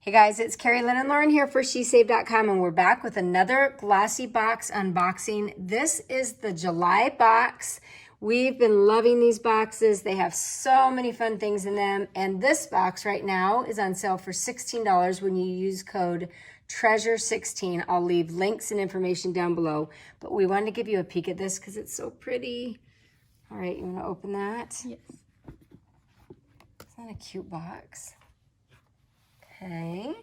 Hey guys, it's Carrie Lynn and Lauren here for SheSave.com, and we're back with another Glossy Box unboxing. This is the July box. We've been loving these boxes. They have so many fun things in them, and this box right now is on sale for $16 when you use code TREASURE16. I'll leave links and information down below, but we wanted to give you a peek at this because it's so pretty. All right, you want to open that? Yes. Isn't that a cute box? Okay.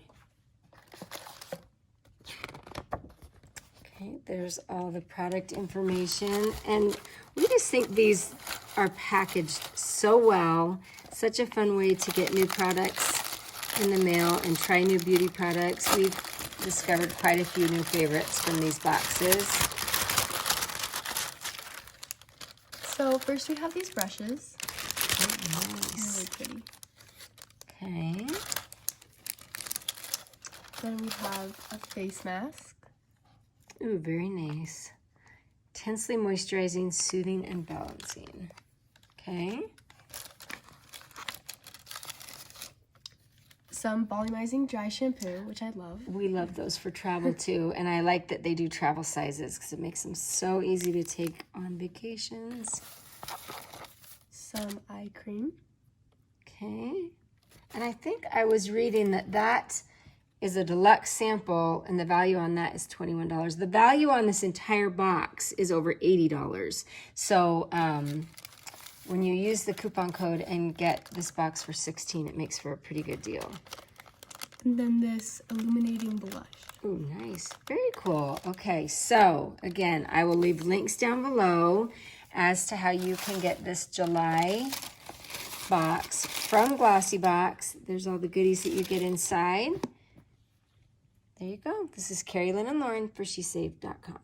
Okay, there's all the product information. And we just think these are packaged so well. Such a fun way to get new products in the mail and try new beauty products. We've discovered quite a few new favorites from these boxes. So first we have these brushes. Oh, nice. Really pretty. Okay. Then we have a face mask. Ooh, very nice. Intensely moisturizing, soothing, and balancing. Okay. Some volumizing dry shampoo, which I love. We love those for travel too, and I like that they do travel sizes because it makes them so easy to take on vacations. Some eye cream. Okay. And I think I was reading that is a deluxe sample, and the value on that is $21. The value on this entire box is over $80. So when you use the coupon code and get this box for $16, it makes for a pretty good deal. And then this illuminating blush. Ooh, nice. Very cool. Okay, so again, I will leave links down below as to how you can get this July box from GlossyBox. There's all the goodies that you get inside. There you go. This is Carrie Lynn and Lauren for SheSave.com.